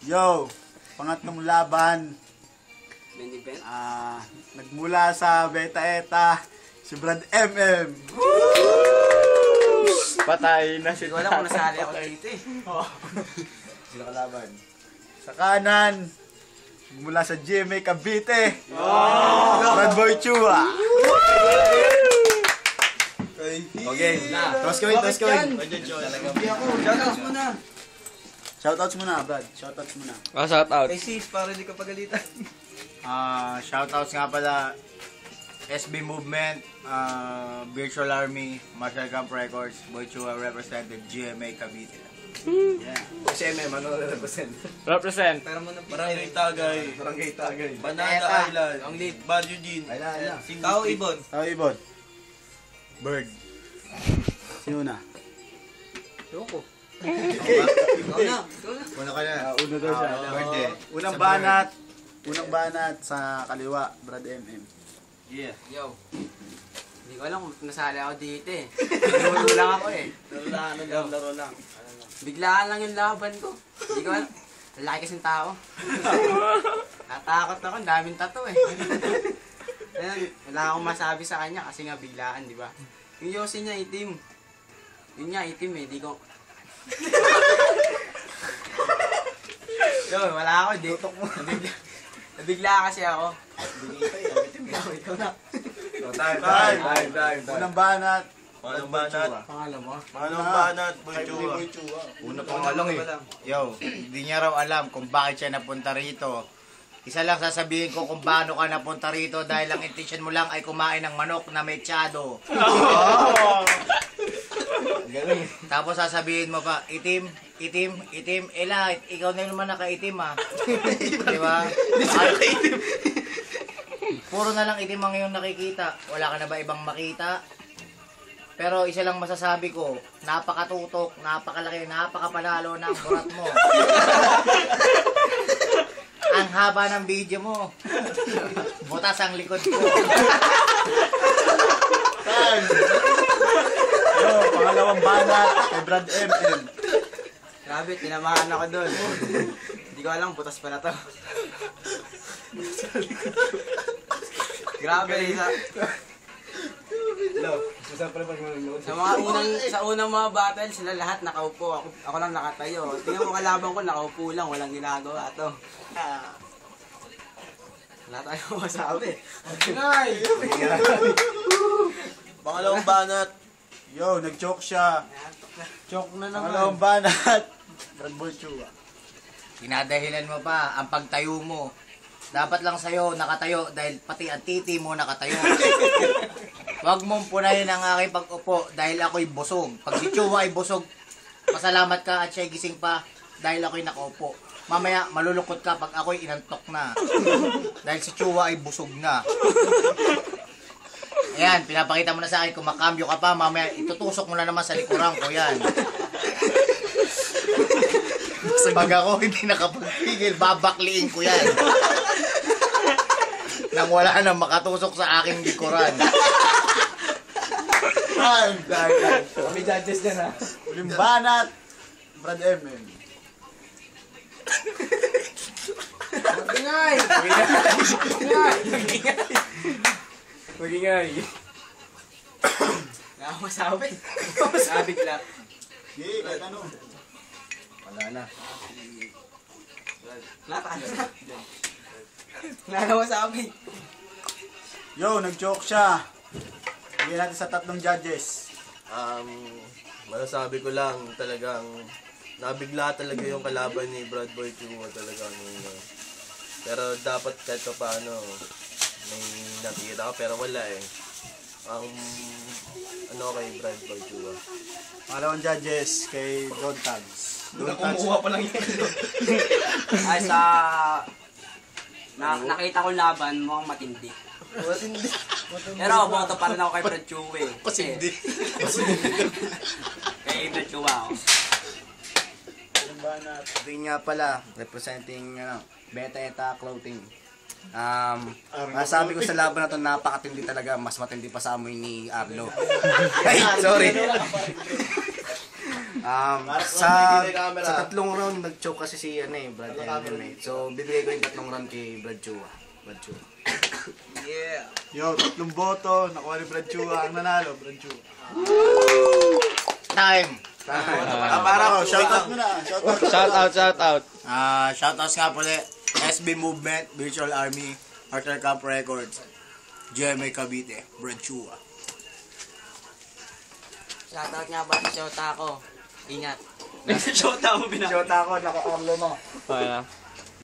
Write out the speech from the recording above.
Yo, pangatlong laban. Main event. Nagmula sa Beta Eta, si Brad MM. Patay na si Hindi ko alam kung nasali ako dito eh. Sila kalaban. Sa kanan, mula sa GMA Cavite, Brad Boy Chua. Okay, toss coin, toss coin. Shoutouts muna. Shoutouts muna, Brad. Shoutouts muna. shout out. Kay sis, para hindi ka pagalitan. Shoutouts nga pala, SB Movement, Virtual Army, Martial Camp Records, Boy Chua represented, GMA Cavite. Yeah. SM, ano represent? Represent. Pero muna Barangay Tagay. Banana Island. Ang lead. Balyudin. Ayla. Tao Ibon. Tao Ibon. Bird. Sino na? Ewan ko. Ikaw na. Una ka na. Una daw siya. Bird eh. Unang banat sa kaliwa, Brad MM. Yeah. Yo. Hindi ko alam kung nasali ako dito eh. Laro lang ako eh. Laro lang. Biglaan lang yung laban ko. Hindi ko alam. Lalaki kasing tao. Natakot ako. Ang daming tato eh. Ayan, wala akong masabi sa kanya kasi nga biglaan, di ba? Yung Yossi niya itim. Yun nga itim eh. Di ko... Yo, wala ako. Nabigla kasi ako. Ikaw na. Time. Unang banat. Pangalong banat. Pangalawa. Pangalong banat. Boy Chua. Una pang along eh. Yo, hindi niya raw alam kung bakit siya napunta rito. Isa lang sasabihin ko kung paano ka napunta rito dahil ang intention mo lang ay kumain ng manok na mechado. Galing. Tapos sasabihin mo pa, itim. Ela, ikaw na naman nakaitim ah. Di ba? Puro na lang itim ang iyong nakikita. Wala ka na ba ibang makita? Pero isa lang masasabi ko, napakatutok, napakalaki, napakapanalo ng burat mo. Ang haba ng video mo. Butas ang likod ko. Time! Yo, pangalawang banat kay Brad MM. Grabe, tinamaan ako doon. Hindi ko alam, butas pala to. Grabe, sa unang mga battle, sila lahat nakaupo. Ako lang nakatayo. Tingnan mo kalaban ko, nakaupo lang, walang ginagawa to. Wala tayong masabi. Pangalawang banat. Yo, nag-choke siya. Choke na naman. Pangalawang banat. Brad Boy Chua. Dinadahilan mo pa ang pagtayo mo. Dapat lang sa'yo nakatayo dahil pati ang titi mo nakatayo. Huwag mong punayin ang aking pag-upo dahil ako'y busog. Pag si Chua ay busog, pasalamat ka at siya'y gising pa dahil ako'y nakaupo. Mamaya malulukot ka pag ako'y inantok na. Dahil si Chua ay busog na. Ayan, pinapakita mo na sa akin kung makambyo ka pa, mamaya itutusok mo na naman sa likuran ko yan. Pag ako hindi nakapagpigil, babakliin ko yan. Nang wala nang makatusok sa aking likuran. Kami judges na na. Uling banat, Brad MM. Magingay! Magingay! Wala akong masabi. Masabi lang. Sige, kahit ano. Wala na. Wala akong masabi. Yo, nag-choke siya. Bigyan natin sa tatlong judges. Masasabi ko lang talagang nabigla talaga yung kalaban ni Brad Boy Chua talagang. Pero dapat kahit pa paano may nakita ka pero wala eh. Ang ano kay Brad Boy Chua. Pangalawang judges kay Don Tags. Don Tags. pa lang yan. Ay nakita ko laban mukhang matindi. Pero boto pa rin ako kay Brad Chua eh. Pasindi. Kay Brad Chua ako. Ito nga pala, representing Beta Eta Clothing. Masabi ko sa laban na to, napakatindi talaga. Mas matindi pa sa amoy ni Arlo. Ay, sorry. Sa hindi na camera. sa tatlong round nag-choke kasi si Brad Elvin. So bibigay ko yung tatlong round kay Brad Chua. Brad Chua. Yo, 3 boto. Nakuha ni Brad Chua. Ang nanalo, Brad Chua. Time! Para shoutout mo na. Shout out. Shoutouts nga pala, SB Movement, Virtual Army, Arthur Camp Records, GMA Cavite, Brad Chua. Shoutout nga ba sa Shota ko. Ingat. Shota ako, naka-arlo na. Okay na.